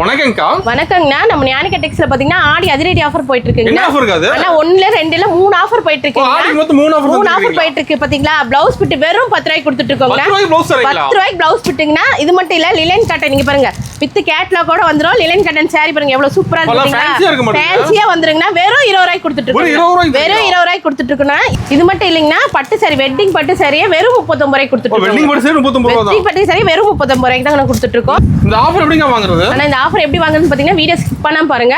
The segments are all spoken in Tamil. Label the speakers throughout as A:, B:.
A: வணக்கம்க்கா.
B: வணக்கங்கண்ணா. நம்ம ஞானிகா டெக்ஸ்ல பாத்தீங்கன்னா ஆடி அதிரடி ஆஃபர் போயிட்டு இருக்குங்க.
A: என்ன ஆஃபர் அது?
B: அண்ணா 1 2 3 ஆஃபர் போயிட்டு இருக்குங்க.
A: ஆடி மொத்தம் 3 ஆஃபர்
B: 3 ஆஃபர் போயிட்டு இருக்கு பாத்தீங்களா? ப்ளவுஸ் பிட் வெறும் 10 ரூபாய்க்கு கொடுத்துட்டு இருக்கோங்க.
A: 10 ரூபாய்க்கு ப்ளவுஸ் தரீங்களா?
B: 10 ரூபாய்க்கு ப்ளவுஸ் பிட்டுங்கனா இது மட்டும் இல்ல, லிலன் காட்டன் நீங்க பாருங்க. வித் கேட்லாகோட வந்துரும். லிலன் காட்டன் saree பாருங்க எவ்வளவு சூப்பரா இருக்குங்க. ஃபேன்சியா வந்துருங்கனா வெறும் 20 ரூபாய்க்கு கொடுத்துட்டு இருக்கோம். வெறும் 20 ரூபாய்க்கு கொடுத்துட்டு இருக்கோம். இது மட்டும் இல்லங்கனா பட்டு saree வெட்டிங் பட்டு saree வெறும் 39 ரூபாய்க்கு கொடுத்துட்டு இருக்கோம்.
A: வெட்டிங் பட்டு saree 39 ரூபாய் தான்.
B: வெட்டிங் பட்டு saree வெறும் 39 ரூபாய்க்கு தான் கொடுத்துட்டு இருக்கோம்.
A: இந்த ஆஃபர் எப்படிங்க வாங்குறது?
B: அண்ணா இந்த ஆஃபர் எப்படி வாங்குறதுன்னு பாத்தீங்கன்னா வீடியோ ஸ்கிப் பண்ணாம பாருங்க.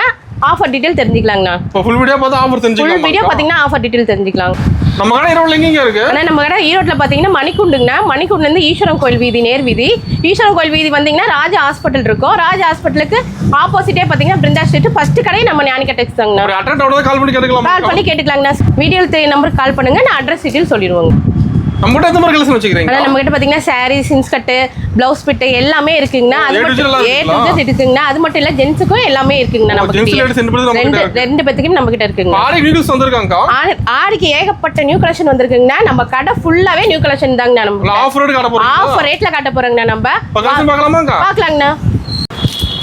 B: ஆஃபர் டீடைல் தெரிஞ்சுக்கலாங்கண்ணா.
A: இப்போ ஃபுல் வீடியோ பார்த்தா ஆஃபர் தெரிஞ்சுக்கலாம்.
B: ஃபுல் வீடியோ பாத்தீங்கன்னா ஆஃபர் டீடைல் தெரிஞ்சுக்கலாம்.
A: நம்ம கடை ஈரோட்ல எங்க இருக்கு?
B: அண்ணா நம்ம கடை ஈரோட்ல பாத்தீங்கன்னா மணிக்குண்டுங்கண்ணா. மணிக்குண்டுல இருந்து ஈஸ்வரன் கோயில் வீதி நேர் வீதி. ஈஸ்வரன் கோயில் வீதி வந்தீங்கன்னா ராஜா ஹாஸ்பிட்டல் இருக்கும். ராஜா ஹாஸ்பிட்டலுக்கு ஆப்போசிட்டே பாத்தீங்கன்னா பிருந்தா ஸ்ட்ரீட் ஃபர்ஸ்ட் கடை நம்ம ஞானிகா டெக்ஸ் தாங்கண்ணா.
A: ஒரு அட்ரஸ் கால் பண்ணி கேட்டுக்கலாம்.
B: கால் பண்ணி கேட்டுக்கலாங்கண்ணா. வீடியோல தெரிய நம்பருக்கு கால் பண்ணுங்க. நான் அட்ரஸ் டீடைல் சொல்லிடுவோங்க.
A: நம்ம கிட்ட எந்த மாதிரி கலெக்ஷன் வச்சிருக்கீங்க?
B: நம்ம கிட்ட பாத்தீங்கன்னா சாரீஸ், இன்ஸ்கர்ட், ப்ளவுஸ் பிட் எல்லாமே இருக்குங்கண்ணா. அது மட்டும் இருக்குங்கண்ணா. அது மட்டும் இல்ல ஜென்ஸுக்கும் எல்லாமே இருக்குங்கண்ணா. நம்ம ரெண்டு பேத்துக்கும் நம்ம கிட்ட இருக்குங்க. ஆடிக்கு ஏகப்பட்ட நியூ கலெக்ஷன் வந்திருக்குங்கண்ணா. நம்ம கடை ஃபுல்லாவே நியூ கலெக்ஷன் தாங்கண்ணா. நம்ம ஆஃபர் ரேட்ல காட்ட போறோங்கண்ணா. நம்ம பார்க்கலாங்கண்ணா.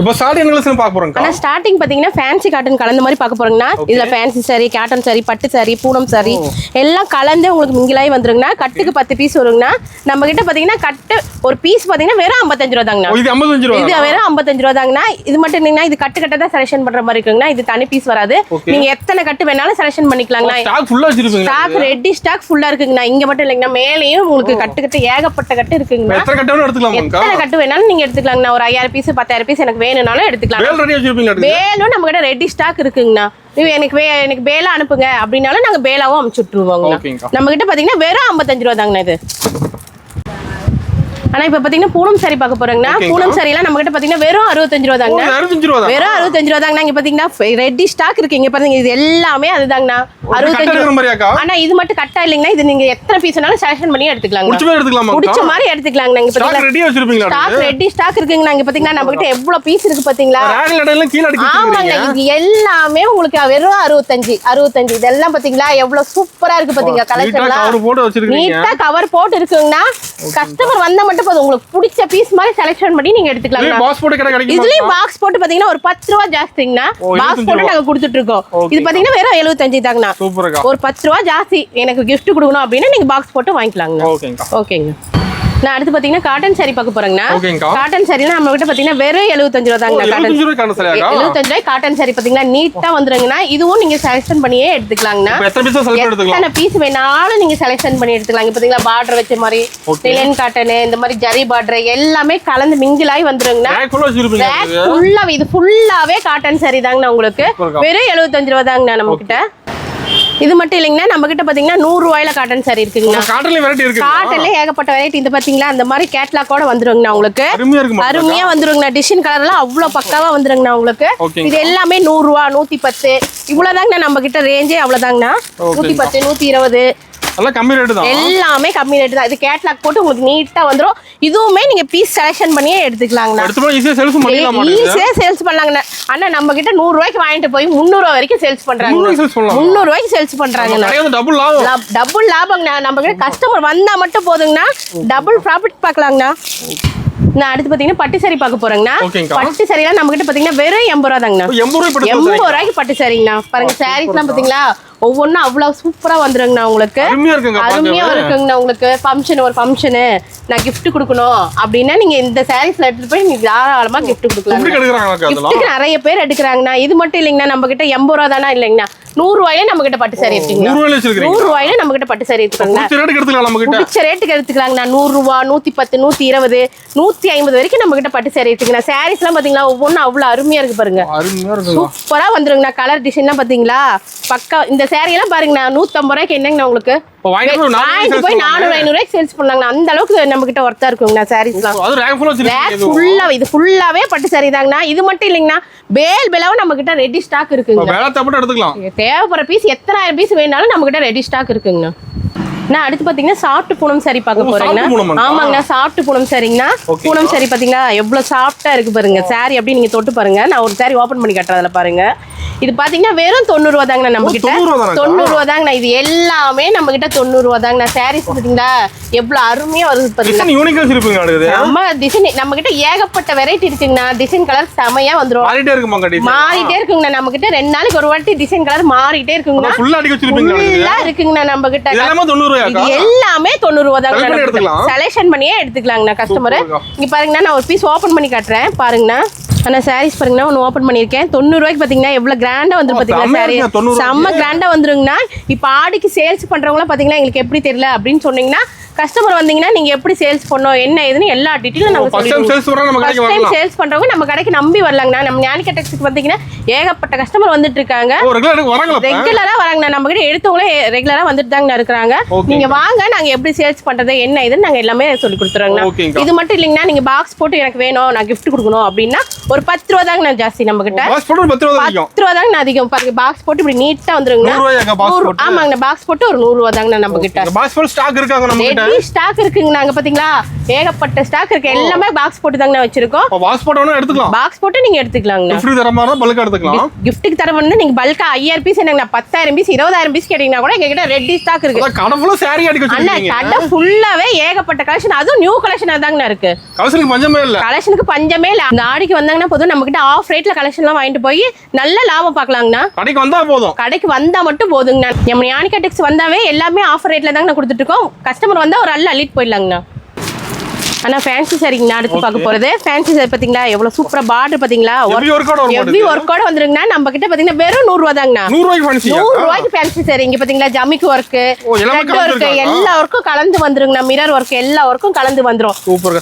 A: இப்போ ஸ்டார்டிங் கலெக்ஷன் பார்க்க போறோம்.
B: ஆனா ஸ்டார்டிங் பாத்தீங்கன்னா ஃபேன்சி காட்டன் கலந்த மாதிரி பார்க்க போறோங்கண்ணா. இதுல ஃபேன்சி saree, காட்டன் saree, பட்டு saree, பூனம் saree எல்லாம் கலந்தே உங்களுக்கு மிங்கிலாய் வந்துருங்கண்ணா. கட்டுக்கு 10 பீஸ் வருங்கண்ணா. நம்ம கிட்ட பாத்தீங்கன்னா கட்டு ஒரு பீஸ் பாத்தீங்கன்னா வெறும் 55 ரூபா தாங்கண்ணா.
A: இது 55 ரூபா.
B: இது வெறும் 55 ரூபா தாங்கண்ணா. இது மட்டும் இல்லைங்கண்ணா, இது கட்டு கட்ட தான் செலக்ஷன் பண்ற மாதிரி இருக்குங்கண்ணா. இது தனி பீஸ் வராது. நீங்க எத்தனை கட்டு வேணாலும் செலக்ஷன் பண்ணிக்கலாங்கண்ணா.
A: ஸ்டாக் ஃபுல்லா வச்சிருப்பீங்க.
B: ஸ்டாக் ரெடி ஸ்டாக் ஃபுல்லா இருக்குங்கண்ணா. இங்க மட்டும் இல்லைங்கண்ணா, மேலேயும் உங்களுக்கு கட்டு கட்டு ஏகப்பட்ட கட்டு இருக்குங்கண்ணா.
A: எத்தனை கட்டு வேணாலும் எடுத்துக்கலாம்.
B: எத்தனை கட்டு வேணாலும் நீங்க எடுத்துக்கலாங்கண்ணா. ஒரு 5000 பீஸ் 10000 பீஸ் எனக்கு வேணும்னாலும் எடுத்துக்கலாம். பேலும் நம்ம கிட்ட ரெடி ஸ்டாக் இருக்குங்கண்ணா. எனக்கு பேலா அனுப்புங்க அப்படின்னாலும் நாங்க பேலாவும் அனுப்பிச்சு விட்டுருவோங்க. நம்ம கிட்ட பாத்தீங்கன்னா வெறும் 55 ரூபா தாங்கண்ணா இது. ஆனா இப்ப பாத்தீங்கன்னா பூனம் saree பார்க்க போறோங்கண்ணா. பூனம் saree எல்லாம் நம்ம கிட்ட பாத்தீங்கன்னா வெறும் 65 ரூபா தாங்கண்ணா. வெறும் 65 ரூபா தாங்கண்ணா. இங்க பாத்தீங்கன்னா ரெடி ஸ்டாக் இருக்கு. இங்க பாருங்க இது எல்லாமே அதுதாங்கண்ணா. 65 ரூபா. ஆனா இது மட்டும் கட்டா இல்லைங்கண்ணா. இது நீங்க எத்தனை பீஸ் வேணாலும் செலக்ஷன் பண்ணி எடுத்துக்கலாங்க. பிடிச்ச மாதிரி எடுத்துக்கலாங்கண்ணா. இங்க பாத்தீங்கன்னா ஸ்டாக் ரெடி ஸ்டாக் இருக்குங்கண்ணா. இங்க பாத்தீங்கன்னா நம்ம கிட்ட எவ்வளவு பீஸ் இருக்கு பாத்தீங்களா? ஆமாங்க. இது எல்லாமே உங்களுக்கு வெறும் 65 இதெல்லாம் பாத்தீங்களா எவ்வளவு சூப்பரா இருக்கு பாத்தீங்களா? கலெக்ஷன்லாம் நீட்டா கவர் போட்டு இருக்குங்கண்ணா. கஸ்டமர் வந்தா மட்டும் போதும், உங்களுக்கு பிடிச்ச பீஸ் மாதிரி செலக்ஷன் பண்ணி நீங்க எடுத்துக்கலாம். இதுலயும் பாக்ஸ் போட்டு பாத்தீங்கன்னா ஒரு 10 ரூபா ஜாஸ்திங்கண்ணா. பாக்ஸ் போட்டு நாங்க கொடுத்துட்டு இருக்கோம். இது பாத்தீங்கன்னா வெறும் 75 தாங்கண்ணா. ஒரு 10 ரூபா ஜாஸ்தி எனக்கு கிஃப்ட் கொடுக்கணும் அப்படின்னா நீங்க பாக்ஸ் போட்டு வாங்கிக்கலாங்க. ஓகேங்க. நான் அடுத்து பாத்தீங்கன்னா காட்டன் saree பார்க்க போறேங்கண்ணா. காட்டன் saree நம்ம கிட்ட பாத்தீங்கன்னா வெறும் 75 ரூபா தாங்கண்ணா. 75 ரூபாய் காட்டன் saree பாத்தீங்கன்னா நீட்டா வந்துருங்கண்ணா. இதுவும் நீங்க செலக்ஷன் பண்ணியே எடுத்துக்கலாங்கண்ணா. எத்தனை பீஸ் வேணாலும் நீங்க செலக்ஷன் பண்ணி எடுத்துக்கலாம். பாத்தீங்களா பார்டர் வச்ச மாதிரி லிலன் காட்டன், இந்த மாதிரி ஜரி பார்டர் எல்லாமே கலந்து மிங்கிலாய் வந்துருங்கண்ணா. இது ஃபுல்லாவே காட்டன் saree தாங்கண்ணா. உங்களுக்கு வெறும் 75 ரூபா தாங்கண்ணா. நம்ம கிட்ட இது மட்டும் இல்லைங்கண்ணா, நம்ம கிட்ட பாத்தீங்கன்னா 100 ரூபாயில காட்டன் saree இருக்குங்கண்ணா. காட்டன்ல ஏகப்பட்ட வெரைட்டி. இது பாத்தீங்களா அந்த மாதிரி கேட்லாக்கோட வந்துருங்கண்ணா. உங்களுக்கு அருமையா வந்துருங்கண்ணா. டிசைன் கலர் எல்லாம் அவ்வளவு பக்காவா வந்துருங்கண்ணா. உங்களுக்கு இது எல்லாமே 100 ரூபா 110 இவ்வளவுதாங்கண்ணா. நம்ம கிட்ட ரேஞ்சே அவ்வளவுதாங்கண்ணா. 110 120 எல்லாமே கம்மி ரேட் தான். இது கேட்லாக் போட்டு உங்களுக்கு நீட்டா வந்துரும். இதுவுமே நீங்க பீஸ் செலக்ஷன் பண்ணியே எடுத்துக்கலாங்கண்ணா. ஈஸியா சேல்ஸ் பண்ணலாங்கண்ணா. அண்ணா நம்ம கிட்ட 100 ரூபாய்க்கு வாங்கிட்டு போய் 300 ரூபாய் வரைக்கும் சேல்ஸ் பண்றாங்க. 300 ரூபாய்க்கு சேல்ஸ் பண்றாங்கண்ணா. டபுள் லாபங்கண்ணா. நம்ம கிட்ட கஸ்டமர் வந்தா மட்டும் போதுங்கண்ணா. Double profit பார்க்கலாங்கண்ணா. நான் அடுத்து பாத்தீங்கன்னா பட்டு saree பார்க்க போறேங்கண்ணா. பட்டு saree நம்ம கிட்ட பாத்தீங்கன்னா வெறும் 80 ரூபா தாங்கண்ணா. 80 ரூபாய்க்கு பட்டு சாரிங்கண்ணா. பாருங்க சாரீஸ் எல்லாம் பாத்தீங்களா ஒவ்வொன்றும் அவ்வளவு சூப்பரா வந்துருங்கண்ணா. உங்களுக்கு அருமையா இருக்குங்கண்ணா. உங்களுக்கு ஒரு ஃபங்க்ஷனு நான் கிஃப்ட் கொடுக்கணும் அப்படின்னா நீங்க இந்த சாரீஸ்ல எடுத்துட்டு போய் நீங்க தாராளமா கிஃப்ட் கொடுக்கலாம். கிஃப்ட்டுக்கு நிறைய பேர் எடுக்கிறாங்கண்ணா. இது மட்டும் இல்லைங்கண்ணா, நம்ம கிட்ட 80 ரூபா தானே இல்லைங்கண்ணா. 100 ரூபாயில நம்ம கிட்ட பட்டு saree இருக்குங்க. 100 ரூபாயில நம்ம கிட்ட பட்டு saree இருக்குங்க. பிடிச்ச ரேட்டுக்கு எடுத்துக்கலாங்கண்ணா. 100 ரூபா 110 120 150 வரைக்கும் நம்ம கிட்ட பட்டு saree இருக்குங்கண்ணா. சாரீஸ் எல்லாம் பாத்தீங்களா ஒவ்வொன்றும் அவ்வளவு அருமையா இருக்கு பாருங்க. சூப்பரா வந்துருங்கண்ணா. கலர் டிசைன் எல்லாம் பாத்தீங்களா பக்கா. இந்த saree எல்லாம் பாருங்கண்ணா 150 ரூபாய்க்கு என்னங்கண்ணா உங்களுக்கு வாங்கிட்டு போய் 400 500 ரூபாய்க்கு சேல்ஸ் பண்ணாங்கண்ணா. அந்த அளவுக்கு நம்ம கிட்ட ஒர்த்தா இருக்குங்கண்ணா. சாரீஸ்லாம் இது ஃபுல்லாவே பட்டு saree தாங்கண்ணா. இது மட்டும் இல்லைங்கண்ணா, பேலாவும் நம்ம கிட்ட ரெடி ஸ்டாக் இருக்குங்க. தேவைப்படுற பீஸ் எத்தனை 1000 பீஸ் வேணாலும் நம்ம கிட்ட ரெடி ஸ்டாக் இருக்குங்கண்ணா. நான் அடுத்து பாத்தீங்கன்னா சாஃப்ட் பூனம் saree பார்க்க போறேங்கண்ணா. ஆமாங்கண்ணா, சாஃப்ட் பூனம் சாரிங்கண்ணா. பூனம் saree பாத்தீங்களா எவ்வளவு சாஃப்டா இருக்கு பாருங்க. saree அப்படி நீங்க தொட்டு பாருங்க. நான் ஒரு saree ஓபன் பண்ணி காட்டுறேன், அதுல பாருங்க. இது பாத்தீங்கன்னா வெறும் 90 ரூபா தாங்கண்ணா நம்ம கிட்ட. 90 ரூபா தாங்கண்ணா. இது எல்லாமே நம்ம கிட்ட 90 ரூபா தாங்கண்ணா. சாரீஸ் பாத்தீங்களா எவ்வளவு அருமையா வருது பாருங்க. நம்ம டிசைன் நம்ம கிட்ட ஏகப்பட்ட வெரைட்டி இருக்குங்கண்ணா. டிசைன் கலர் செமையா வந்துரும். மாறிட்டே இருக்குங்கண்ணா. நம்ம கிட்ட 2 நாளைக்கு ஒரு வாட்டி டிசைன் கலர் மாறிட்டே இருக்குங்கண்ணா. ஃபுல்லா இருக்குங்கண்ணா நம்ம கிட்ட. எல்லாமே 90 ரூபா தாங்கண்ணா. செலக்ஷன் பண்ணியே எடுத்துக்கலாங்கண்ணா கஸ்டமர். இங்க பாருங்கண்ணா, நான் ஒரு பீஸ் ஓபன் பண்ணி காட்டுறேன் பாருங்கண்ணா. ஆனா சாரீஸ் பாருங்கண்ணா, ஒன்று ஓப்பன் பண்ணியிருக்கேன். 90 ரூபாய்க்கு பார்த்தீங்கன்னா எவ்வளோ கிராண்டாக வந்து பார்த்தீங்கன்னா சாரீ செம்ம கிராண்டாக வந்துருங்கண்ணா. இப்போ ஆடிக்கு சேல்ஸ் பண்ணுறவங்களாம் பார்த்தீங்கன்னா எங்களுக்கு எப்படி தெரியல அப்படின்னு சொன்னீங்கன்னா கஸ்டமர் வந்தீங்கன்னா நீங்க எப்படி சேல்ஸ் பண்ணோம் என்ன ஏதுன்னு எல்லா டீடைலும் நாங்க சொல்லிடுவோம். ஃபர்ஸ்ட் டைம் சேல்ஸ் பண்றவங்க நம்ம கடைக்கு நம்பி வரலாங்கண்ணா. நம்ம ஞானிகா டெக்ஸ்க்கு வந்தீங்கன்னா ஏகப்பட்ட கஸ்டமர் வந்துட்டு இருக்காங்க. ரெகுலரா வராங்கண்ணா. நம்ம கிட்ட எடுத்தவங்களே ரெகுலரா வந்துட்டு தாங்கண்ணா இருக்காங்க. நீங்க வாங்க, நாங்க எப்படி சேல்ஸ் பண்றது என்ன ஏதுன்னு நாங்க எல்லாமே சொல்லி கொடுத்துறோங்கண்ணா. இது மட்டும் இல்லைங்கண்ணா, நீங்க பாக்ஸ் போட்டு எனக்கு வேணும் நான் கிஃப்ட் கொடுக்கணும் அப்படின்னா ஒரு 10 ரூபா தாங்கண்ணா ஜாஸ்தி நம்ம கிட்ட. 10 ரூபா தாங்கண்ணா அதிகம். பாருங்க பாக்ஸ் போட்டு இப்படி நீட்டா வந்துருங்கண்ணா. ஆமாங்கண்ணா, பாக்ஸ் போட்டு ஒரு 100 ரூபா தாங்கண்ணா நம்ம கிட்ட.
A: பாக்ஸ் ஃபுல் ஸ்டாக் இருக்காங்க நம்ம கிட்ட.
B: ஸ்டாக் இருக்குங்க. அங்க பாத்தீங்களா ஏகப்பட்ட ஸ்டாக் இருக்கு. எல்லாமே பாக்ஸ் போட்டு தாங்க வச்சிருக்கோம்.
A: பாக்ஸ் போட்டோனா எடுத்துக்கலாம்.
B: பாக்ஸ் போட்டு நீங்க எடுத்துக்கலாங்க.
A: கிஃப்ட் தர மாதிரி பல்கா எடுத்துக்கலாம்.
B: கிஃப்ட்டுக்கு தர வந்து நீங்க பல்கா 5000 பீஸ் என்னங்க 10000 பீஸ் 20000 பீஸ் கேட்டீங்கன்னா கூட எங்க கிட்ட ரெடி ஸ்டாக் இருக்கு.
A: கடை ஃபுல்லா saree அடிக்க வச்சிருக்கீங்க.
B: அண்ணா கடை ஃபுல்லாவே ஏகப்பட்ட கலெக்ஷன், அதுவும் நியூ கலெக்ஷன் தாங்கண்ணா இருக்கு.
A: கலெக்ஷனுக்கு பஞ்சமே இல்ல.
B: கலெக்ஷனுக்கு பஞ்சமே இல்ல. இந்த ஆடிக்கு வந்தாங்கன்னா போதும் நம்ம கிட்ட ஆஃப் ரேட்ல கலெக்ஷன்லாம் வாங்கிட்டு போய் நல்ல லாபம் பார்க்கலாங்கண்ணா.
A: கடைக்கு வந்தா போதும்.
B: கடைக்கு வந்தா மட்டும் போதுங்கண்ணா. நம்ம ஞானிகா டெக்ஸ் வந்தாவே எல்லாமே ஆஃபர் ரேட்ல தாங்க கொடுத்துட்டு இருக்கோம். கஸ்டமர் வந்தா ஒரு அள்ள அள்ளிட்டு போயிடலாங்கண்ணா. ஆனா ஃபேன்சி சாரிங்கண்ணா அடுத்து பார்க்க போறது. ஃபேன்சி சாரி பாத்தீங்களா எவ்வளவு சூப்பரா பார்டர் பாத்தீங்களா ஹெவி ஒர்க்கோட வந்துருங்கண்ணா. நம்ம கிட்ட பாத்தீங்கன்னா வெறும் 100 ரூபா தாங்கண்ணா. 100 ரூபாய்க்கு ஃபேன்சி சாரி. இங்க பாத்தீங்களா ஜமிக்கு ஒர்க், எல்லா ஒர்க்கும் கலந்து வந்துருங்கண்ணா. மிரர் ஒர்க் எல்லா ஒர்க்கும் கலந்து வந்துரும்.
A: சூப்பர்.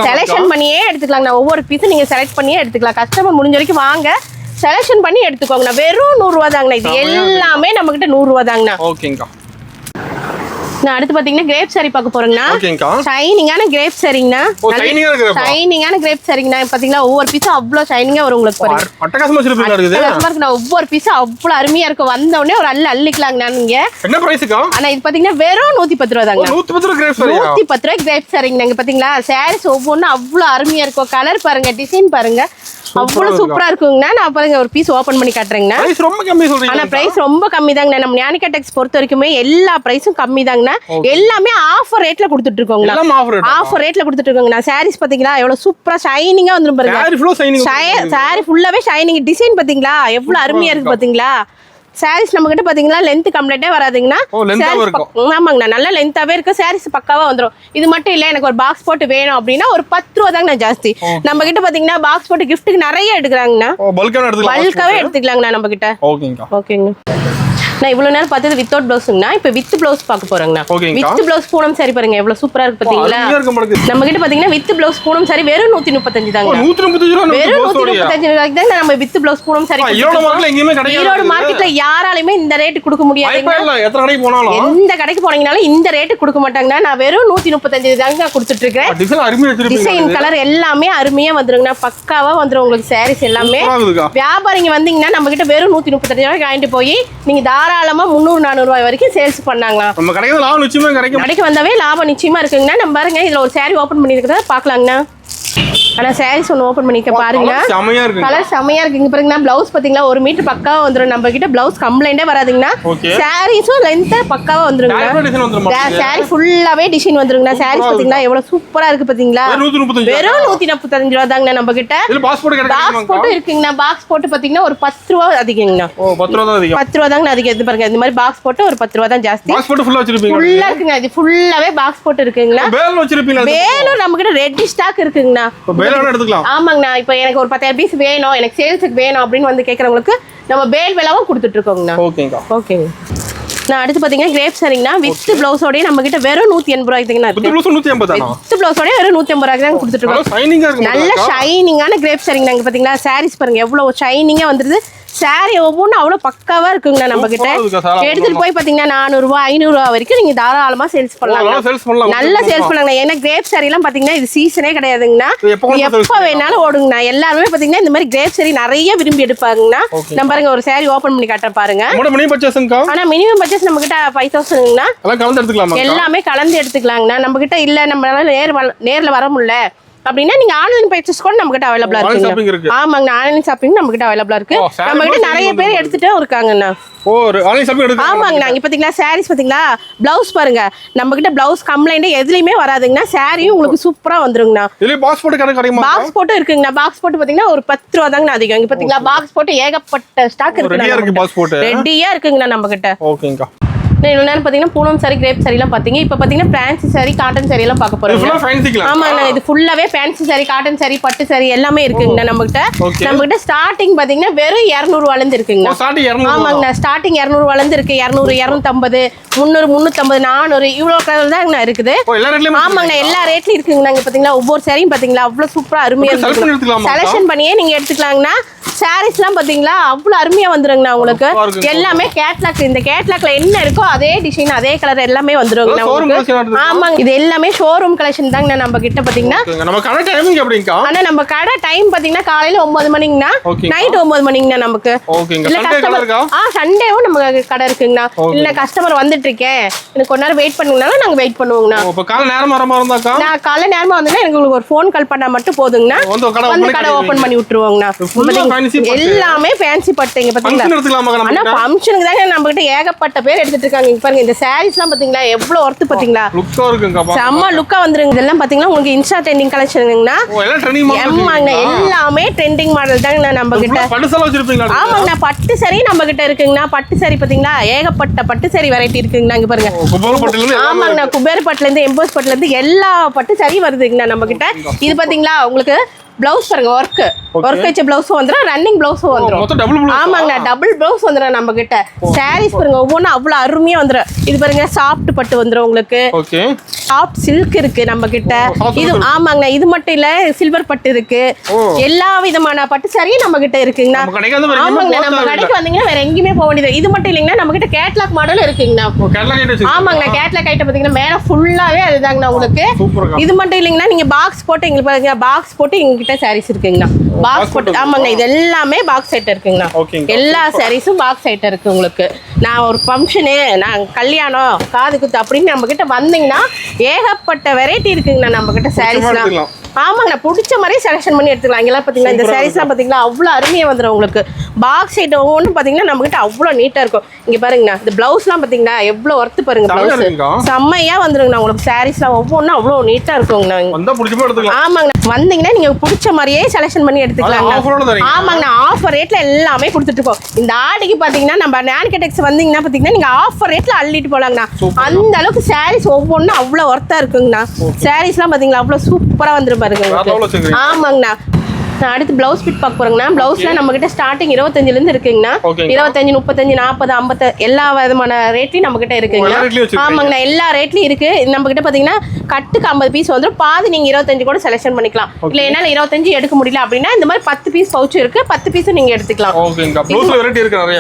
B: செலக்ஷன் பண்ணியே எடுத்துக்கலாங்கண்ணா. ஒவ்வொரு பீஸும் நீங்க செலக்ட் பண்ணியே எடுத்துக்கலாம். கஸ்டமர் முடிஞ்ச வரைக்கும் வாங்க, செலக்ஷன் பண்ணி எடுத்துக்கோங்கண்ணா. வெறும் 100 ரூபா தாங்கண்ணா. இது எல்லாமே நம்ம கிட்ட 100 ரூபா தாங்கண்ணா.
A: ஓகேங்கா.
B: நான் அடுத்து பாத்தீங்கன்னா கிரேப் சாரி பார்க்க போறேங்கண்ணா. ஷைனிங்கான கிரேப் சாரிங்கண்ணா. ஷைனிங்கான கிரேப் சாரிங்கண்ணா. பாத்தீங்களா ஒவ்வொரு பீஸும் அவ்வளவு ஷைனிங்கா வரும் உங்களுக்கு பாருங்க. ஒவ்வொரு பீஸும் அவ்வளவு அருமையா இருக்கும். வந்த உடனே ஒரு அள்ளிக்கலாங்கண்ணா நீங்க.
A: என்ன பிரைஸ்க்கா?
B: ஆனா இது பாத்தீங்கன்னா வெறும் 110 ரூபா தாங்க.
A: 110 ரூபாய் கிரேப் சாரி.
B: 110 ரூபாய் கிரேப் சாரிங்கண்ணா. இங்க பாத்தீங்களா சாரீஸ் ஒவ்வொன்றும் அவ்வளவு அருமையா இருக்கும். கலர் பாருங்க, டிசைன் பாருங்க, அவ்வளவு சூப்பரா இருக்குங்கண்ணா. நான் பாருங்க ஒரு பீஸ் ஓபன் பண்ணி காட்டுறேங்கண்ணா.
A: பிரைஸ் ரொம்ப கம்மி சொல்றீங்க.
B: ஆனா பிரைஸ் ரொம்ப கம்மி தாங்கண்ணா. நம்ம ஞானிகா டெக்ஸ் பொறுத்த வரைக்குமே எல்லா பிரைஸும் கம்மி தாங்கண்ணா. எல்லாமே ஆஃபர் ரேட்ல கொடுத்துட்டு இருக்கோங்கண்ணா. ஆஃபர் ரேட்ல கொடுத்துட்டு இருக்கோங்கண்ணா. சாரீஸ் பாத்தீங்களா எவ்வளவு சூப்பரா ஷைனிங்கா வந்துரும் பாருங்க. சாரி ஃபுல்லாவே ஷைனிங். டிசைன் பாத்தீங்களா எவ்வளவு அருமையா இருக்கு பாத்தீங்களா. சாரீஸ் நம்ம கிட்ட பாத்தீங்கன்னா லென்த் கம்ப்ளீட்டே வராதுங்கண்ணா. ஆமாங்கண்ணா, நல்ல லென்த்தாவே இருக்கு. சாரீஸ் பக்காவா வந்துரும். இது மட்டும் இல்ல, எனக்கு ஒரு பாக்ஸ் போட்டு வேணும் அப்படின்னா ஒரு 10 ரூபா தாங்கண்ணா ஜாஸ்தி. நம்ம கிட்ட பாத்தீங்கன்னா பாக்ஸ் போட்டு கிஃப்ட்டுக்கு நிறைய எடுக்கிறாங்கண்ணா. பல்காவே எடுத்துக்கலாங்கண்ணா நம்ம கிட்ட. ஓகேங்க. நான் இவ்வளவு நேரம் பார்த்தது வித்தவுட் பிளவுஸ்ங்கண்ணா. இப்போ வித் பிளவுஸ் பார்க்க போறேங்கண்ணா. வித் பிளவுஸ் பூனம் சாரி பாருங்க எவ்வளவு சூப்பரா இருக்கு பாத்தீங்களா. நம்ம கிட்ட பாத்தீங்கன்னா வித் பிளவுஸ் பூனம் சாரி வெறும் 135 தாங்க. வெறும் 135 ரூபாய்க்கு தான் நம்ம with blouse Poonam sorry. Erode மார்க்கெட்ல யாராலையுமே இந்த ரேட் கொடுக்க முடியாதுங்க. எந்த கடைக்கு போனீங்கனாலும் இந்த ரேட் கொடுக்க மாட்டாங்கண்ணா. நான் வெறும் 135 தாங்க கொடுத்துட்டு இருக்கேன். டிசைன் கலர் எல்லாமே அருமையா வந்துருங்கண்ணா. பக்காவா வந்துரும் உங்களுக்கு சாரீஸ் எல்லாமே. வியாபாரிங்க வந்தீங்கன்னா நம்ம கிட்ட வெறும் 135 ரூபாய்க்கு வாங்கிட்டு போய் நீங்க தாராளமா 300-400 ரூபாய் வரைக்கும் சேல்ஸ் பண்ணாங்களா.
A: நம்ம கடைக்கு லாபம் நிச்சயமா கிடைக்கும்.
B: கடைக்கு வந்தாவே லாபம் நிச்சயமா இருக்குங்கண்ணா. நம்ம பாருங்க இதுல ஒரு சாரி ஓபன் பண்ணிருக்கிறத பாக்கலாங்கண்ணா. ஆனா சாரீஸ் ஒன்று ஓபன் பண்ணிக்க பாருங்க. கலர் செமையா இருக்கு. இங்க பாருங்கண்ணா பிளவுஸ் பாத்தீங்களா 1 மீட்டர் பக்காவா வந்துரும். நம்ம கிட்ட பிளவுஸ் கம்ப்ளைண்டே வராதுங்கண்ணா. சாரீஸும் லென்த் பக்காவா வந்துருங்கண்ணா. சாரி ஃபுல்லாவே டிசைன் வந்துருங்கண்ணா. சாரீஸ் பாத்தீங்களா எவ்வளவு சூப்பரா இருக்கு பாத்தீங்களா. வெறும் 145 ரூபா தாங்கண்ணா நம்ம கிட்ட. பாக்ஸ் போட்டு இருக்குங்கண்ணா. பாக்ஸ் போட்டு பாத்தீங்கன்னா ஒரு 10 ரூபா அதிகங்கண்ணா. 10 ரூபா தாங்கண்ணா அதிகம். இது பாருங்க இந்த மாதிரி பாக்ஸ் போட்டு ஒரு 10 ரூபா தான் ஜாஸ்தி. ஃபுல்லா இருக்குங்க. இது ஃபுல்லாவே பாக்ஸ் போட்டு இருக்குங்கண்ணா. வேலும் நம்ம கிட்ட ரெடி ஸ்டாக் இருக்குங்கண்ணா. ஆமாங்கண்ணா. இப்போ எனக்கு ஒரு 10,000 பீஸ் வேணும், எனக்கு சேல்ஸுக்கு வேணும் அப்படின்னு வந்து கேட்கறவங்களுக்கு நம்ம பேல் விலைவும் கொடுத்துட்டு இருக்கோங்கண்ணா. ஓகேங்க. நான் அடுத்து பாத்தீங்கன்னா கிரேப் சாரிங்கண்ணா. வித் பிளவுஸோடய நம்ம கிட்ட வெறும் 180 ரூபாய்க்கு தாங்கண்ணா இருக்கு. வித் பிளவுஸோடய வெறும் 180 ரூபாய்க்கு தான் கொடுத்துட்டு இருக்கோம். நல்ல ஷைனிங்கான கிரேப் சாரிங்கண்ணா. இங்க பாத்தீங்களா சாரீஸ் பாருங்க எவ்வளவு ஷைனிங்கா வந்துருது. சாரி ஒவ்வொன்றும் அவ்வளவு பக்காவா இருக்குங்கண்ணா நம்ம கிட்ட. எடுத்துட்டு போய் பாத்தீங்கன்னா 400 ரூபாய் 500 ரூபாய் வரைக்கும் நீங்க தாராளமா சேல்ஸ் பண்ணலாம். நல்லா சேல்ஸ் பண்ணலாங்க. ஏன்னா கிரேப் சாரி எல்லாம் பாத்தீங்கன்னா இது சீசனே கிடையாதுங்கண்ணா, எப்ப வேணாலும் ஓடுங்கண்ணா. எல்லாருமே பாத்தீங்கன்னா இந்த மாதிரி கிரேப் சாரி நிறைய விரும்பி எடுப்பாங்கண்ணா. நம்ம பாருங்க ஒரு சாரி ஓபன் பண்ணி காட்டுற பாருங்க. ஆனா மினிமம் பர்ச்சேஸ் நம்ம கிட்ட 5000ங்கண்ணா. எல்லாமே கலந்து எடுத்துக்கலாங்கண்ணா. நம்ம கிட்ட இல்ல நம்மளால நேர்ல வர முடியல அப்படின்னா நீங்க ஆன்லைன் பர்ச்சேஸ் கூட நம்ம கிட்ட அவைலபிளா இருக்கு. ஆமாங்க, ஆன்லைன் ஷாப்பிங் நம்ம கிட்ட அவைலபிளா இருக்கு. நம்ம கிட்ட நிறைய பேர் எடுத்துட்டே இருக்காங்கண்ணா. ஆமாங்கண்ணா. இங்க பாத்தீங்களா சாரீஸ் பாத்தீங்களா, பிளவுஸ் பாருங்க. நம்ம கிட்ட பிளவுஸ் கம்ப்ளைண்ட் எதுலயுமே வராதுங்கண்ணா. சாரியும் உங்களுக்கு சூப்பரா வந்துருங்கண்ணா. பாக்ஸ் போட்டு இருக்குங்கண்ணா. பாக்ஸ் போட்டு பாத்தீங்கன்னா ஒரு 10 ரூபா தாங்கண்ணா அதிகம். இங்க பாத்தீங்களா பாக்ஸ் போட்டு ஏகப்பட்ட ஸ்டாக் இருக்கு, ரெடியா இருக்குங்கண்ணா நம்ம கிட்ட. இவ்வளவு நேரம் பாத்தீங்கன்னா பூனம் சாரி கிரேப் சாரி எல்லாம் பாத்தீங்க. இப்ப பாத்தீங்கன்னா ஃபேன்சி சாரி காட்டன் சாரி எல்லாம் பார்க்க போறோம். ஆமாங்க, இது ஃபுல்லாவே ஃபேன்சி சாரி காட்டன் சாரி பட்டு சாரி எல்லாமே இருக்குங்கண்ணா நம்ம கிட்ட. நம்ம கிட்ட ஸ்டார்டிங் பாத்தீங்கன்னா வெறும் 200 ரூபாயில இருந்து இருக்குங்கண்ணா. ஆமாங்கண்ணா, ஸ்டார்டிங் 200 ரூபாயில இருந்து இருக்கு. 200 250 300 350 400 இவ்வளவு கலர் தாங்கண்ணா இருக்குது. ஆமாங்கண்ணா, எல்லா ரேட்லயும் இருக்குங்கண்ணா. இங்க பாத்தீங்களா ஒவ்வொரு சாரியும் பாத்தீங்களா அவ்வளவு சூப்பரா அருமையா இருக்கு. செலக்ஷன் பண்ணியே நீங்க எடுத்துக்கலாங்கண்ணா. சாரீஸ் எல்லாம் பாத்தீங்களா அவ்வளவு அருமையா வந்துருங்கண்ணா உங்களுக்கு. எல்லாமே கேட்லாக். இந்த கேட்லாக்ல என்ன இருக்கோ அதே டிசைன் அதே கலர் எல்லாமே வந்துருங்கண்ணா உங்களுக்கு. ஆமாங்க, இது எல்லாமே ஷோரூம் கலெக்ஷன் தாங்கண்ணா நம்ம கிட்ட பாத்தீங்கன்னா. ஆனா நம்ம கடை டைம் பாத்தீங்கன்னா காலையில 9 மணிங்கண்ணா, நைட் 9 மணிங்கண்ணா நமக்கு. இல்ல கஸ்டமர் சண்டேவும் நம்ம கடை இருக்குங்கண்ணா. இல்ல கஸ்டமர் வந்துட்டு இருக்கேன் எனக்கு கொஞ்ச நேரம் வெயிட் பண்ணுங்கனாலும் நாங்க வெயிட் பண்ணுவோங்கண்ணா. நான் காலை நேரமா வந்தா எனக்கு உங்களுக்கு ஒரு ஃபோன் கால் பண்ணா மட்டும் போதுங்கண்ணா, வந்து கடை ஓபன் பண்ணி விட்டுருவோங்கண்ணா. எல்லாமே ஃபேன்சி பட்டுங்க பாத்தீங்களா. ஆனா ஃபங்க்ஷனுக்கு தாங்க நம்ம கிட்ட ஏகப்பட்ட பேர் எடுத்துட்டு இருக்காங்க. இங்க பாருங்க இந்த சாரீஸ் எல்லாம் பாத்தீங்களா எவ்வளவு ஒர்த் பாத்தீங்களா, செம்ம லுக்கா வந்துருங்க. இதெல்லாம் பாத்தீங்கன்னா உங்களுக்கு இன்ஸ்டா ட்ரெண்டிங் கலெக்ஷனுங்கண்ணா. எல்லாமே ட்ரெண்டிங் மாடல் தாங்க நம்ம கிட்ட. ஆமாங்கண்ணா, பட்டு சாரி நம்ம கிட்ட இருக்குங்கண்ணா. பட்டு சாரி பாத்தீங்களா ஏகப்பட்ட பட்டு சாரி வெரைட்டி இருக்குங்கண்ணா. இங்க பாருங்க. ஆமாங்கண்ணா, குபேர் பட்டுல இருந்து எம்போஸ் பட்டுல இருந்து எல்லா பட்டு சாரி வருதுங்கண்ணா நம்ம கிட்ட. இது பாத்தீங்களா உங்களுக்கு பிளவுஸ் பாருங்க, ஒர்க் வச்ச பிளவுஸும் வந்துடும், ரன்னிங் பிளவுஸும் வந்துடும். ஆமாங்கண்ணா, டபுள் பிளவுஸ் வந்துடும் நம்ம கிட்ட. சாரீஸ் பாருங்க ஒவ்வொன்றும் அவ்வளவு அருமையா வந்துடும். இது பாருங்க சாஃப்ட் பட்டு வந்துடும் உங்களுக்கு, சாஃப்ட் சில்க் இருக்கு நம்ம கிட்ட. இது ஆமாங்கண்ணா, இது மட்டும் இல்ல சில்வர் பட்டு இருக்கு. எல்லா விதமான பட்டு சாரியும் நம்ம கிட்ட இருக்குங்கண்ணா. ஆமாங்கண்ணா, நம்ம கடைக்கு வந்தீங்கன்னா வேற எங்கேயுமே போக வேண்டியது. இது மட்டும் இல்லைங்கன்னா நம்ம கிட்ட கேட்லாக் மாடல் இருக்குங்கண்ணா. ஆமாங்கண்ணா, கேட்லாக் ஐட்டம் பாத்தீங்கன்னா மேல ஃபுல்லாவே அதுதாங்கண்ணா உங்களுக்கு. இது மட்டும் இல்லைங்கன்னா நீங்க பாக்ஸ் போட்டு எங்களுக்கு பாருங்க, பாக்ஸ் போட்டு எங்ககிட்ட சாரீஸ் இருக்குங்கண்ணா. பாக்ஸ் போட்டு ஆமாங்க, இது எல்லாமே பாக்ஸ் ஐட்டம் இருக்குங்கண்ணா. எல்லா சாரீஸும் பாக்ஸ் ஐட்டம் இருக்கு உங்களுக்கு. நான் ஒரு ஃபங்க்ஷனு, நான் கல்யாணம், காது குத்து அப்படின்னு நம்ம கிட்ட வந்தீங்கன்னா ஏகப்பட்ட வெரைட்டி இருக்குங்கண்ணா நம்ம கிட்ட சாரீஸ்லாம். ஆமாங்கண்ணா, பிடிச்ச மாதிரி செலக்ஷன் பண்ணி எடுத்துக்கலாம். இங்கெல்லாம் பார்த்தீங்கன்னா இந்த சாரீஸ்லாம் பார்த்தீங்கன்னா அவ்வளோ அருமையாக வந்துடும் உங்களுக்கு. பாக்ஸ் ஐட்டம் ஒவ்வொன்றும் பார்த்தீங்கன்னா நம்மகிட்ட அவ்வளோ நீட்டாக இருக்கும். இங்கே பாருங்கண்ணா, இந்த ப்ளவுஸ்லாம் பார்த்தீங்கன்னா எவ்வளோ ஒர்த்து பாருங்க. ப்ளவுஸ் செம்மையாக வந்துருங்கண்ணா உங்களுக்கு. சாரீஸ்லாம் ஒவ்வொன்றும் அவ்வளோ நீட்டாக இருக்குங்கண்ணா. ஆமாங்கண்ணா, வந்தீங்கன்னா நீங்கள் பிடிச்ச மாதிரியே செலக்ஷன் பண்ணி எடுத்துக்கலாம். ஆமாங்கண்ணா, ஆஃபர் ரேட்டில் எல்லாமே கொடுத்துட்டு இருக்கோம். இந்த ஆடிக்கு பார்த்தீங்கன்னா நம்ம நான்கெடெக்ஸ் வந்தீங்கன்னா பார்த்தீங்கன்னா நீங்கள் ஆஃபர் ரேட்டில் அள்ளிட்டு போகலாங்கண்ணா. அந்த அளவுக்கு சாரீஸ் ஒவ்வொன்றும் அவ்வளோ ஒர்த்தாக இருக்குங்கண்ணா. சாரீஸ்லாம் பார்த்தீங்களா அவ்வளோ சூப்பராக வந்துரும் பாருங்க. ஆமாங்கண்ணா, அடுத்து பிளவுஸ் பிட் பார்க்க போறோங்கண்ணா. பிளவுஸ்ல நம்ம கிட்ட ஸ்டார்டிங் 25ல இருந்து இருக்குங்கண்ணா. 25 35 40 50 எல்லா விதமான ரேட்லயும் நம்ம கிட்ட இருக்குங்கண்ணா. ஆமாங்கண்ணா, எல்லா ரேட்லயும் இருக்கு நம்ம கிட்ட. பாத்தீங்கன்னா கட்டுக்கு 50 பீஸ் வந்துடும். பாதி நீங்க 25 கூட செலக்ஷன் பண்ணிக்கலாம். இல்ல என்னால 25 எடுக்க முடியல அப்படின்னா இந்த மாதிரி 10 பீஸ் பவுச் இருக்கு, 10 பீஸ் நீங்க எடுத்துக்கலாம்.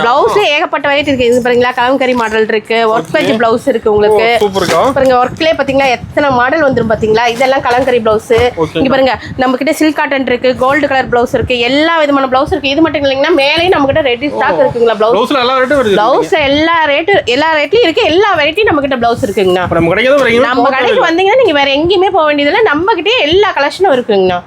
B: பிளவுஸ்ல ஏகப்பட்ட வெரைட்டி இருக்கு. இது பாருங்களா, கலம்கரி மாடல் இருக்கு, ஒர்க் வெஜ் பிளவுஸ் இருக்கு உங்களுக்கு. பாருங்க ஒர்க்லயே பாத்தீங்கன்னா எத்தனை மாடல் வந்துரும் பாத்தீங்களா. இதெல்லாம் கலம்கரி பிளவுஸ். இங்க பாருங்க நம்ம கிட்ட சில்க் காட்டன் இருக்கு, கோல்டு கலர் பிளவுஸ் இருக்கு, எல்லா விதமான பிளவுஸ் இருக்கு. இது மட்டும் இல்லைங்கன்னா மேலேயும் நம்ம கிட்ட ரெடி ஸ்டாக் இருக்குங்களா. பிளவுஸ்ல எல்லா ரேட்லயும் இருக்கு, எல்லா வெரைட்டியும் நம்ம கிட்ட பிளவுஸ் இருக்குங்கண்ணா. நம்ம கடைக்கு வந்தீங்கன்னா நீங்க வேற எங்கேயுமே போக வேண்டியதில்லை, நம்ம கிட்டே எல்லா கலெக்ஷனும் இருக்குங்கண்ணா.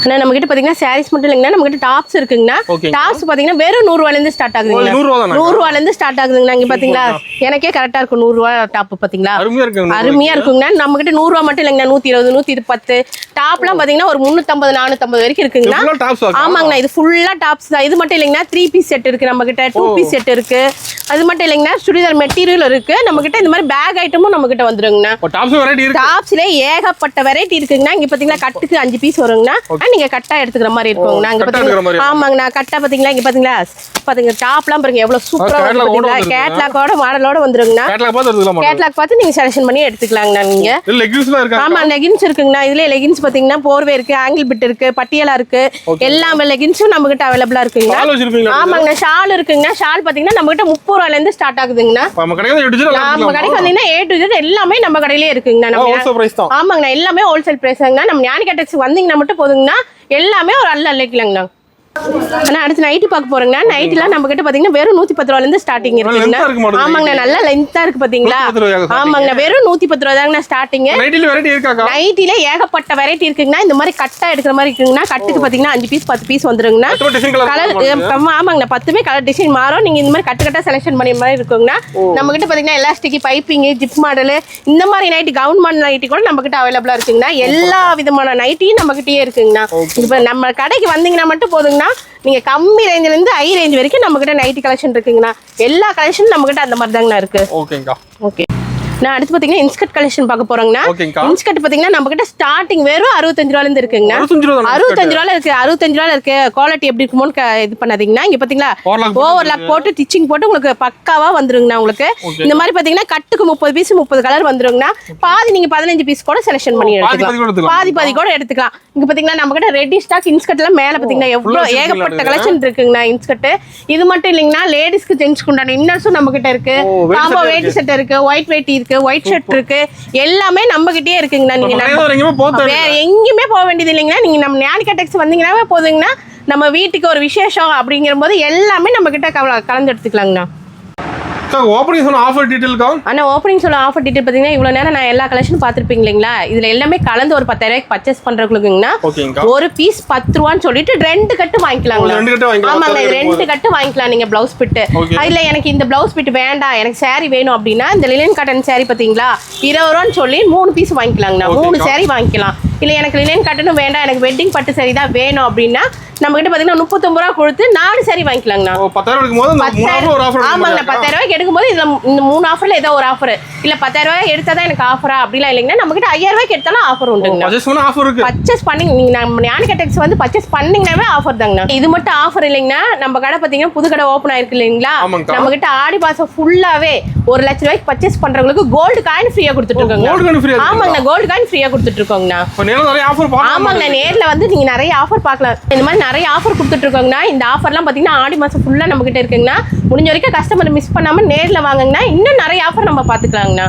B: ஆனா நம்ம கிட்ட பாத்தீங்கன்னா சாரீஸ் மட்டும் இல்லைங்கன்னா நம்ம கிட்ட டாப்ஸ் இருக்குங்கண்ணா. டாப்ஸ் பாத்தீங்கன்னா வெறும் 100 ரூபாயில இருந்து ஸ்டார்ட் ஆகுதுங்க. 100 ரூபாயில இருந்து ஸ்டார்ட் ஆகுதுங்கண்ணா. இங்க பாத்தீங்களா எனக்கே கரெக்டா இருக்கும் 100 ரூபாய் டாப் பாத்தீங்களா, அருமையா இருக்குங்கண்ணா. நம்ம கிட்ட 100 ரூபாய் மட்டும் இல்லைங்கண்ணா, 120 110 டாப்லாம் பாத்தீங்கன்னா ஒரு 350 450 வரைக்கும் இருக்குங்கண்ணா. ஆமாங்கண்ணா, இது ஃபுல்லா டாப்ஸ் தான். இது மட்டும் இல்லைங்கன்னா 3 பீஸ் செட் இருக்கு நம்ம கிட்ட, 2 பீஸ் செட் இருக்கு. அது மட்டும் இல்லைங்கன்னா சுடிதார் மெட்டீரியல் இருக்கு நம்ம கிட்ட. இந்த மாதிரி பேக் ஐட்டமும் நம்ம கிட்ட வந்துருங்கண்ணா. டாப்ஸ்ல ஏகப்பட்ட வெரைட்டி இருக்குங்கண்ணா. இங்க பாத்தீங்கன்னா கட்டுக்கு 5 பீஸ் வருங்கண்ணா. நீங்க கட்டா எடுத்துக்கிற மாதிரி இருக்குங்கண்ணா. இங்க பாத்தீங்கன்னா ஆமாங்கண்ணா கட்டா பாத்தீங்களா, இங்க பாத்தீங்களா பாத்தீங்க டாப்லாம் பாருங்க எவ்வளவு சூப்பரா பாத்தீங்களா, கேட்லாக்கோட மாடலோட வந்துருங்கண்ணா. கேட்லாக் பார்த்து நீங்க செலக்ஷன் பண்ணி எடுத்துக்கலாங்கண்ணா. நீங்க ஆமா லெகின்ஸ் இருக்குங்கண்ணா. இதுல லெகின்ஸ் பாத்தீங்கன்னா போர்வே இருக்கு, ஆங்கிள் பிட் இருக்கு, பட்டியலா இருக்கு, எல்லாமே லெகின்ஸும் நம்ம கிட்ட அவைலபிளா இருக்குங்கண்ணா. ஆமாங்கண்ணா ஷால் இருக்குங்கண்ணா. ஷால் பாத்தீங்கன்னா நம்ம கிட்ட 30 ரூபாயில இருந்து ஸ்டார்ட் ஆகுதுங்கண்ணா. நம்ம கடைக்கு வந்தீங்கன்னா A to Z எல்லாமே நம்ம கடையிலே இருக்குங்கண்ணா. ஆமாங்கண்ணா எல்லாமே ஹோல்சேல் பிரைஸ்ங்கண்ணா. நம்ம ஞானிகா டெக்ஸ் வந்தீங்கன்னா மட்டும் போதுங்கண்ணா, எல்லாமே ஒரு அள்ளிக்கலாங்கண்ணா. ஆனா அடுத்து நைட்டி பார்க்க போறோங்கண்ணா. நைட்டிலாம் நம்ம கிட்ட பாத்தீங்கன்னா வெறும் 110 ரூபாயில இருந்து ஸ்டார்டிங் இருக்குங்கண்ணா. ஆமாங்கண்ணா நல்ல லென்த்தா இருக்கு பாத்தீங்களா. ஆமாங்கண்ணா வெறும் 110 ரூபா தாங்கண்ணா ஸ்டார்டிங். நைட்டில ஏகப்பட்ட வெரைட்டி இருக்குங்கண்ணா. இந்த மாதிரி கட்டா எடுக்கிற மாதிரி இருக்குங்கண்ணா. கட்டுக்கு பாத்தீங்கன்னா 5 பீஸ் 10 பீஸ் வந்துருங்கண்ணா. கலர் ஆமாங்கண்ணா 10மே கலர் டிசைன் மாறும். நீங்க இந்த மாதிரி கட்டா செலக்ஷன் பண்ணி மாதிரி இருக்குங்கண்ணா. நம்ம கிட்ட பாத்தீங்கன்னா எலாஸ்டிக், பைப்பிங், ஜிப் மாடல், இந்த மாதிரி நைட்டி கவுன் மாடல் நைட்டி கூட நம்ம கிட்ட அவைலபிளா இருக்குங்கண்ணா. எல்லா விதமான நைட்டியும் நம்ம கிட்டயே இருக்குங்கண்ணா. இப்ப நம்ம கடைக்கு வந்தீங்கன்னா மட்டும் போதுங்கண்ணா, நீங்க கம்மி ரேஞ்சில இருந்து ஹை ரேஞ்ச் வரைக்கும் நம்ம கிட்ட நைட்டி கலெக்ஷன் இருக்குங்கண்ணா. எல்லா கலெக்ஷனும் நம்ம கிட்ட அந்த மாதிரி தாங்கண்ணா இருக்கு. ஓகே நான் அடுத்து பாத்தீங்கன்னா இன்ஸ்கர்ட் கலெக்ஷன் பார்க்க போறோங்கண்ணா. இன்ஸ்கர்ட் பாத்தீங்கன்னா நம்ம கிட்ட ஸ்டார்டிங் வெறும் 65 ரூபாயில இருந்து இருக்குங்கண்ணா. 65 ரூபாயில இருக்கு. 65 ரூபாயில இருக்கு. குவாலிட்டி எப்படி இருக்குமோன்னு இது பண்ணாதீங்கன்னா. இங்க பாத்தீங்களா ஓவர்லாக் போட்டு டிச்சிங் போட்டு உங்களுக்கு பக்காவா வந்துருங்கண்ணா. உங்களுக்கு இந்த மாதிரி பாத்தீங்கன்னா கட்டுக்கு 30 பீஸ் 30 கலர் வந்துருங்கண்ணா. பாதி நீங்க 15 பீஸ் கூட செலக்ஷன் பண்ணி எடுத்துக்கலாம். பாதி கூட எடுத்துக்கலாம். இங்க பாத்தீங்கன்னா நம்ம கிட்ட ரெடி ஸ்டாக் இன்ஸ்கர்ட்ல மேல பாத்தீங்கன்னா எவ்வளவு ஏகப்பட்ட கலெக்ஷன் இருக்குங்கண்ணா. இன்ஸ்கர்ட் இது மட்டும் இல்லைங்கண்ணா, லேடிஸ்க்கு ஜென்ஸ்க்கு உண்டான இன்னர்ஸும் நம்ம கிட்ட இருக்கு. காம்போ வேட்டி செட் இருக்கு, ஒயிட் வேட்டி இருக்கு, ஒயிட் ஷர்ட் இருக்கு, எல்லாமே நம்ம கிட்டே இருக்குங்கண்ணா. நீங்க வேற எங்கேயுமே போக வேண்டியது இல்லைங்கண்ணா. நீங்க நம்ம ஞானிகா டெக்ஸ் வந்தீங்கன்னா போதுங்கண்ணா. நம்ம வீட்டுக்கு ஒரு விசேஷம் அப்படிங்கிற போது எல்லாமே நம்ம கிட்ட கலந்து எடுத்துக்கலாங்கண்ணா.
A: ஓப்பனிங் சொல்ல ஆஃபர் டீடைல் கவுன்.
B: ஆனா ஓப்பனிங் சொல்ல ஆஃபர் டீடைல் பாத்தீங்கன்னா இவ்வளவு நேரம் நான் எல்லா கலெக்ஷனும் பாத்துருப்பீங்க இல்லைங்களா. இதுல எல்லாமே கலந்து ஒரு 10,000 ரூபாய்க்கு பர்ச்சேஸ் பண்றவங்களுக்குங்கண்ணா ஒரு பீஸ் 10 ரூபான்னு சொல்லிட்டு 2 கட்டு வாங்கிக்கலாங்க. ஆமாங்க இது 2 கட்டு வாங்கிக்கலாம். நீங்க பிளவுஸ் பிட்டு இல்ல எனக்கு இந்த பிளவுஸ் பிட்டு வேண்டாம் எனக்கு saree வேணும் அப்படின்னா இந்த லினன் காட்டன் saree பாத்தீங்களா 20 ரூபான்னு சொல்லி 3 பீஸ் வாங்கிக்கலாங்கண்ணா. 3 saree வாங்கிக்கலாம். இல்ல எனக்கு லினன் காட்டனும் வேண்டாம் எனக்கு வெட்டிங் பட்டு saree தான் வேணும் அப்படின்னா நம்ம கிட்ட பாத்தீங்கன்னா 39 ரூபா கொடுத்து 4 saree வாங்கிக்கலாங்கண்ணா.
A: 10,000 எடுக்கும்போது 3 ஒரு ஆஃபர்.
B: ஆமாங்க 10,000 ரூபாய்க்கு எடுக்கும்போது இதுல இந்த 3 ஆஃபர்ல ஏதோ ஒரு ஆஃபர். இல்ல 10,000 ரூபாய் எடுத்தாதான் எனக்கு ஆஃபரா அப்படிலாம் இல்லைங்கன்னா நம்ம கிட்ட 5,000 ரூபாய்க்கு எடுத்தாலும் ஆஃபர் உண்டுங்கண்ணா. பர்ச்சேஸ் பண்ணி நீங்க நம்ம ஞானிகா டெக்ஸ் வந்து பர்ச்சேஸ் பண்ணீங்கன்னாவே ஆஃபர் தாங்கண்ணா. இது மட்டும் ஆஃபர் இல்லைங்கன்னா நம்ம கடை பாத்தீங்கன்னா புது கடை ஓப்பன் ஆயிருக்கு இல்லைங்களா. நம்ம கிட்ட ஆடி மாசம் ஃபுல்லாவே 1 லட்சம் ரூபாய்க்கு பர்ச்சேஸ் பண்றவங்களுக்கு கோல்டு காயின் ஃப்ரீயா கொடுத்துட்டு இருக்கோங்க. ஆமாங்கண்ணா கோல்டு காயின் ஃப்ரீயா கொடுத்துட்டு இருக்கோங்கண்ணா. ஆமாங்கண்ணா நேர்ல வந்து நீங்க நிறைய ஆஃபர் பார்க்கலாம். இந்த மாதிரி நிறைய ஆஃபர் கொடுத்துட்டு இருக்கோங்கண்ணா. இந்த ஆஃபர்லாம் பாத்தீங்கன்னா ஆடி மாசம் ஃபுல்லா நம்ம கிட்ட இருக்குங்கண்ணா. முடிஞ்ச வரைக்கும் கஸ்டமர் மிஸ் பண்ணாம நேர்ல வாங்குங்கண்ணா. இன்னும் நிறைய ஆஃபர் நம்ம பாத்துக்கலாங்கண்ணா.